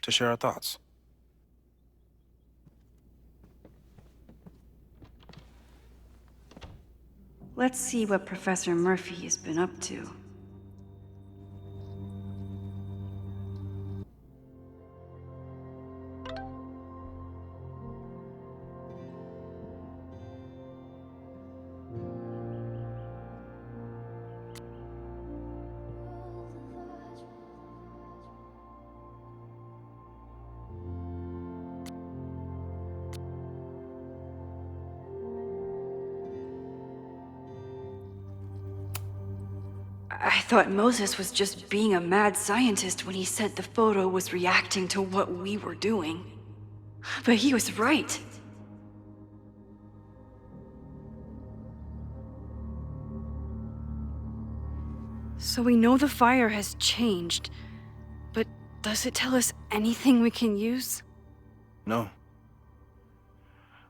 to share our thoughts. Let's see what Professor Murphy has been up to. I thought Moses was just being a mad scientist when he said the photo was reacting to what we were doing. But he was right. So we know the fire has changed, but does it tell us anything we can use? No.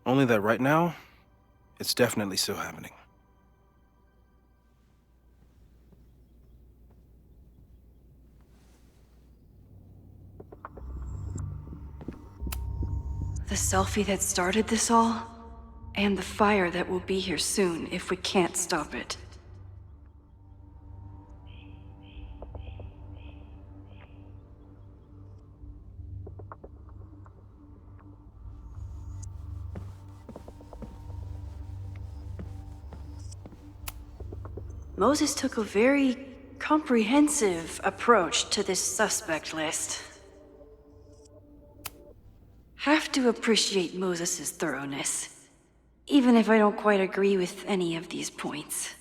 Only that right now, it's definitely still happening. The selfie that started this all, and the fire that will be here soon if we can't stop it. Moses took a very comprehensive approach to this suspect list. Have to appreciate Moses' thoroughness, even if I don't quite agree with any of these points.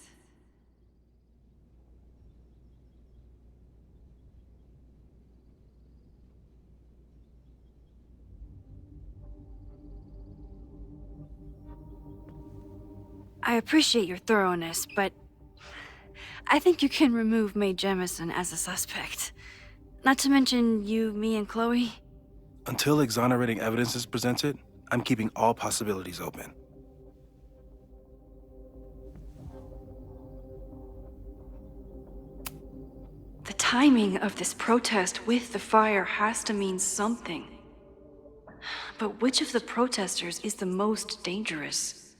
I appreciate your thoroughness, but I think you can remove Mae Jemison as a suspect. Not to mention you, me, and Chloe. Until exonerating evidence is presented, I'm keeping all possibilities open. The timing of this protest with the fire has to mean something. But which of the protesters is the most dangerous?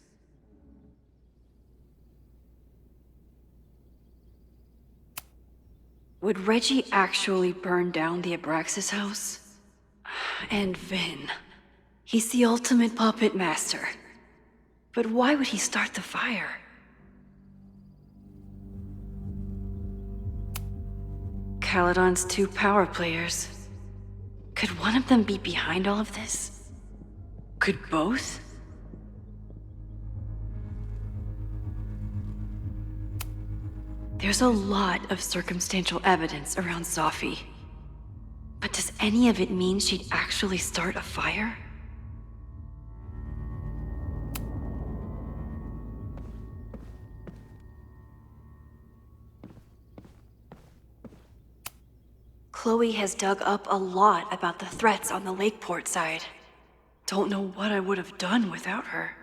Would Reggie actually burn down the Abraxas house? And Vin. He's the ultimate puppet master. But why would he start the fire? Caledon's 2 power players. Could one of them be behind all of this? Could both? There's a lot of circumstantial evidence around Safi. But does any of it mean she'd actually start a fire? Chloe has dug up a lot about the threats on the Lakeport side. Don't know what I would have done without her.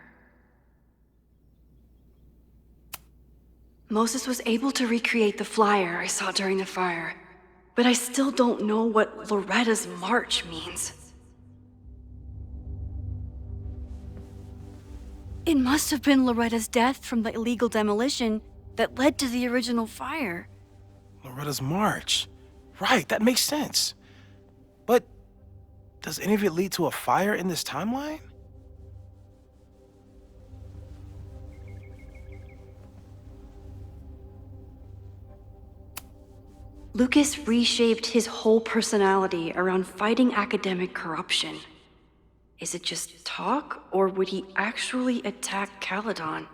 Moses was able to recreate the flyer I saw during the fire, but I still don't know what Loretta's march means. It must have been Loretta's death from the illegal demolition that led to the original fire. Loretta's march. Right, that makes sense. But does any of it lead to a fire in this timeline? Lucas reshaped his whole personality around fighting academic corruption. Is it just talk, or would he actually attack Caledon?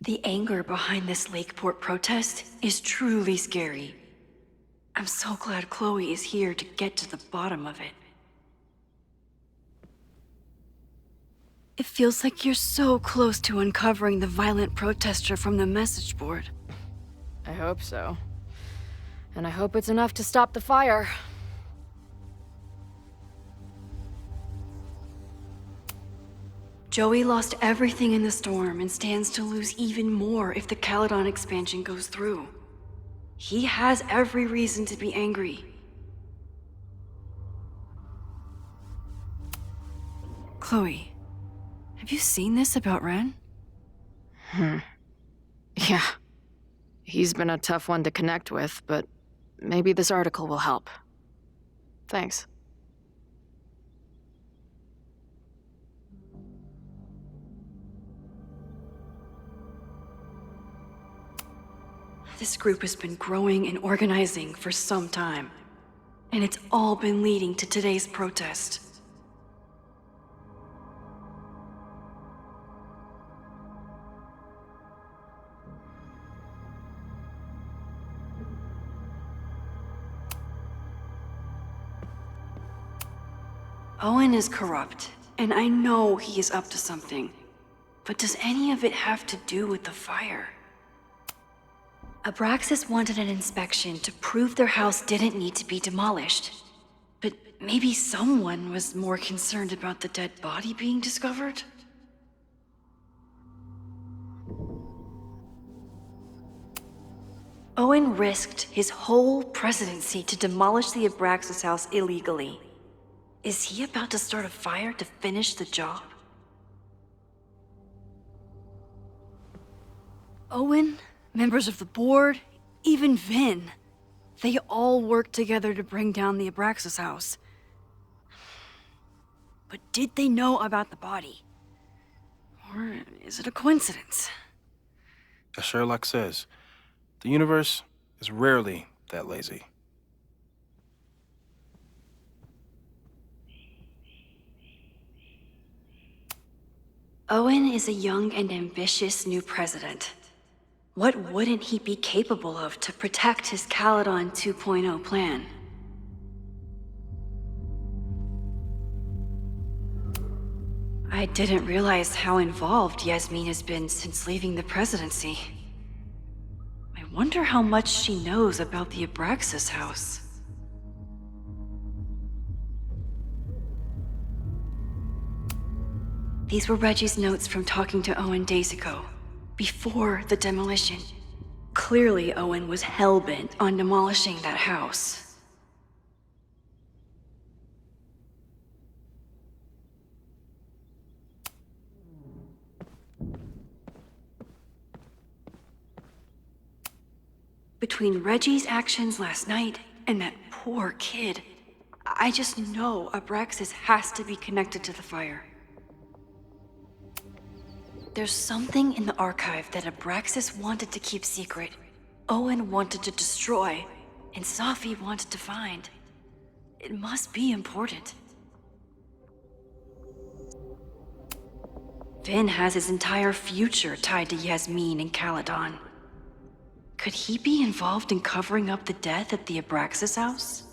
The anger behind this Lakeport protest is truly scary. I'm so glad Chloe is here to get to the bottom of it. It feels like you're so close to uncovering the violent protester from the message board. I hope so. And I hope it's enough to stop the fire. Joey lost everything in the storm and stands to lose even more if the Caledon expansion goes through. He has every reason to be angry. Chloe, have you seen this about Ren? Yeah. He's been a tough one to connect with, but maybe this article will help. Thanks. This group has been growing and organizing for some time, and it's all been leading to today's protest. Owen is corrupt, and I know he is up to something. But does any of it have to do with the fire? Abraxas wanted an inspection to prove their house didn't need to be demolished. But maybe someone was more concerned about the dead body being discovered? Owen risked his whole presidency to demolish the Abraxas house illegally. Is he about to start a fire to finish the job? Owen, members of the board, even Vin. They all worked together to bring down the Abraxas house. But did they know about the body? Or is it a coincidence? As Sherlock says, the universe is rarely that lazy. Owen is a young and ambitious new president. What wouldn't he be capable of to protect his Caledon 2.0 plan? I didn't realize how involved Yasmin has been since leaving the presidency. I wonder how much she knows about the Abraxas house. These were Reggie's notes from talking to Owen days ago, before the demolition. Clearly, Owen was hell-bent on demolishing that house. Between Reggie's actions last night and that poor kid, I just know Abraxas has to be connected to the fire. There's something in the archive that Abraxas wanted to keep secret, Owen wanted to destroy, and Safi wanted to find. It must be important. Vin has his entire future tied to Yasmin and Caledon. Could he be involved in covering up the death at the Abraxas house?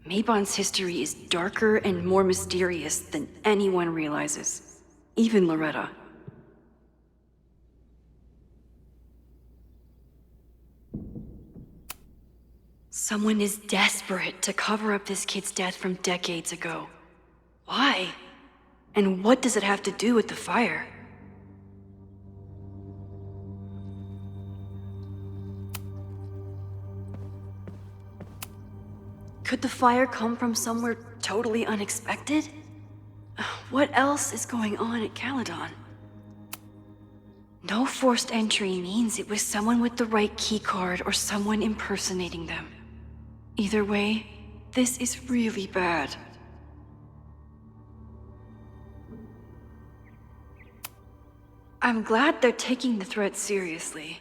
Mabon's history is darker and more mysterious than anyone realizes, even Loretta. Someone is desperate to cover up this kid's death from decades ago. Why? And what does it have to do with the fire? Could the fire come from somewhere totally unexpected? What else is going on at Caledon? No forced entry means it was someone with the right keycard or someone impersonating them. Either way, this is really bad. I'm glad they're taking the threat seriously,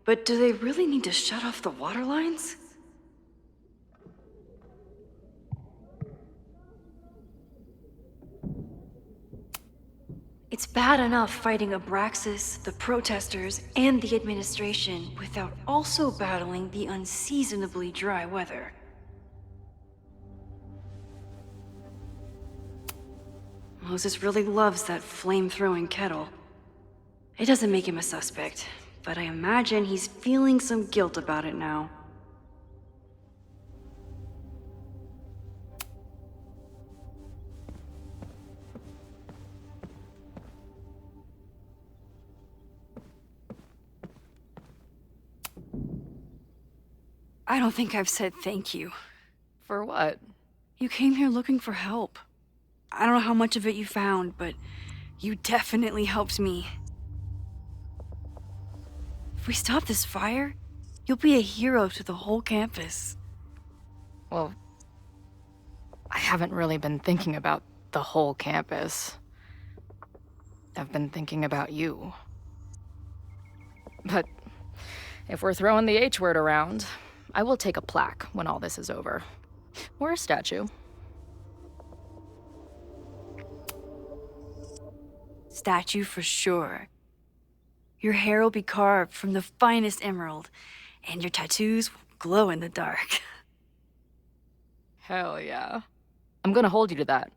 but do they really need to shut off the water lines? It's bad enough fighting Abraxas, the protesters, and the administration without also battling the unseasonably dry weather. Moses really loves that flame-throwing kettle. It doesn't make him a suspect, but I imagine he's feeling some guilt about it now. I don't think I've said thank you. For what? You came here looking for help. I don't know how much of it you found, but you definitely helped me. If we stop this fire, you'll be a hero to the whole campus. Well, I haven't really been thinking about the whole campus. I've been thinking about you. But if we're throwing the H word around, I will take a plaque when all this is over. Or a statue. Statue for sure. Your hair will be carved from the finest emerald, and your tattoos will glow in the dark. Hell yeah. I'm gonna hold you to that.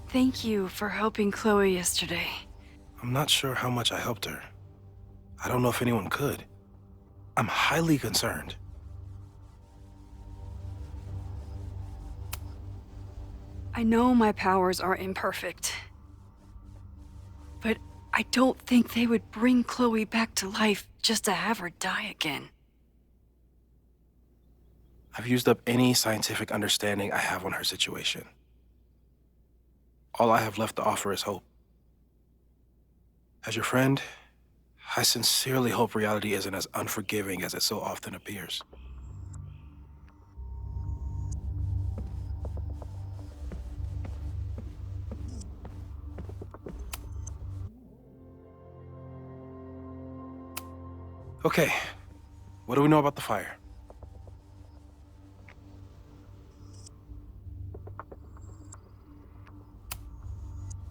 Thank you for helping Chloe yesterday. I'm not sure how much I helped her. I don't know if anyone could. I'm highly concerned. I know my powers are imperfect, but I don't think they would bring Chloe back to life just to have her die again. I've used up any scientific understanding I have on her situation. All I have left to offer is hope. As your friend, I sincerely hope reality isn't as unforgiving as it so often appears. Okay, what do we know about the fire?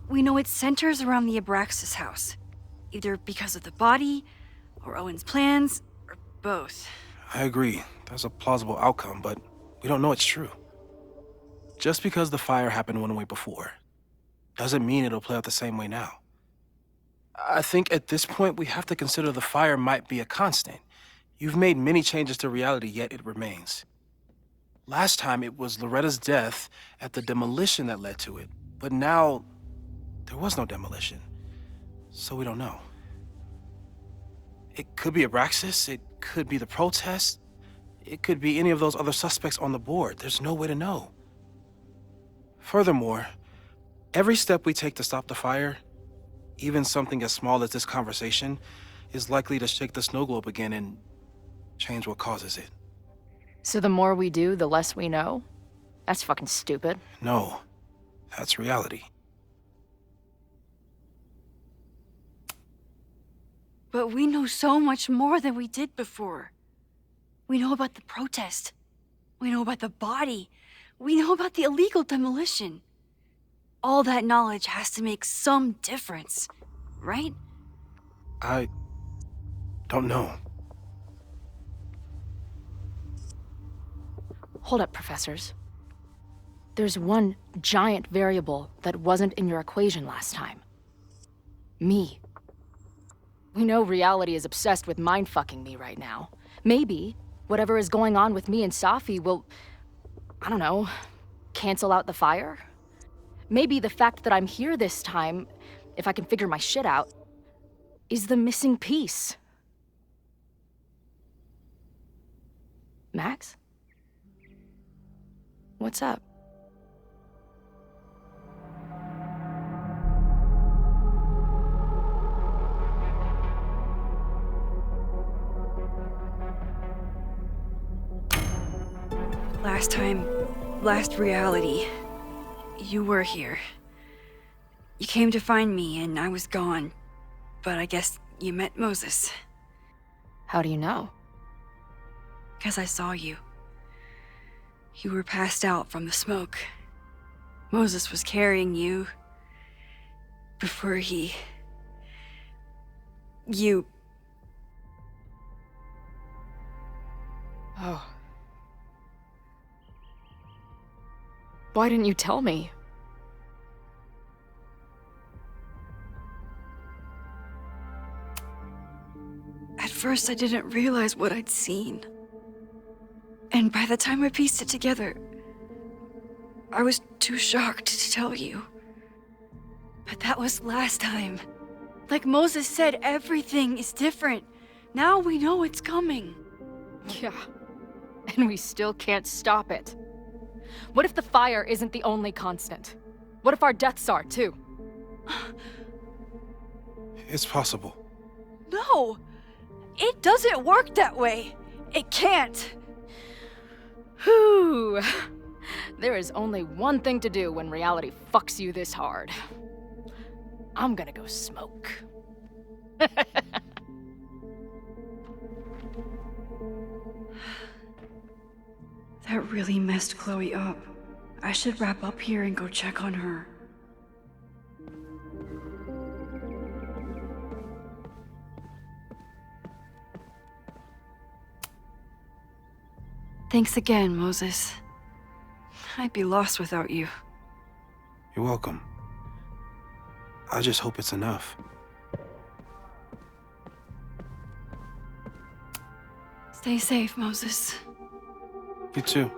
We know it centers around the Abraxas house, either because of the body, or Owen's plans, or both. I agree. That's a plausible outcome, but we don't know it's true. Just because the fire happened one way before, doesn't mean it'll play out the same way now. I think at this point we have to consider the fire might be a constant. You've made many changes to reality, yet it remains. Last time it was Loretta's death at the demolition that led to it, but now there was no demolition, so we don't know. It could be Abraxas, it could be the protest, it could be any of those other suspects on the board. There's no way to know. Furthermore, every step we take to stop the fire, even something as small as this conversation, is likely to shake the snow globe again and change what causes it. So the more we do, the less we know? That's fucking stupid. No, that's reality. But we know so much more than we did before. We know about the protest. We know about the body. We know about the illegal demolition. All that knowledge has to make some difference, right? I don't know. Hold up, professors. There's one giant variable that wasn't in your equation last time. Me. We know reality is obsessed with mind-fucking me right now. Maybe whatever is going on with me and Safi will, I don't know, cancel out the fire? Maybe the fact that I'm here this time, if I can figure my shit out, is the missing piece. Max? What's up? Last reality, you were here. You came to find me and I was gone, but I guess you met Moses. How do you know? 'Cause I saw you. You were passed out from the smoke. Moses was carrying you before you Oh. Why didn't you tell me? At first, I didn't realize what I'd seen. And by the time I pieced it together, I was too shocked to tell you. But that was last time. Like Moses said, everything is different. Now we know it's coming. Yeah. And we still can't stop it. What if the fire isn't the only constant? What if our deaths are, too? It's possible. No! It doesn't work that way. It can't. Whew. There is only one thing to do when reality fucks you this hard. I'm gonna go smoke. That really messed Chloe up. I should wrap up here and go check on her. Thanks again, Moses. I'd be lost without you. You're welcome. I just hope it's enough. Stay safe, Moses. You too.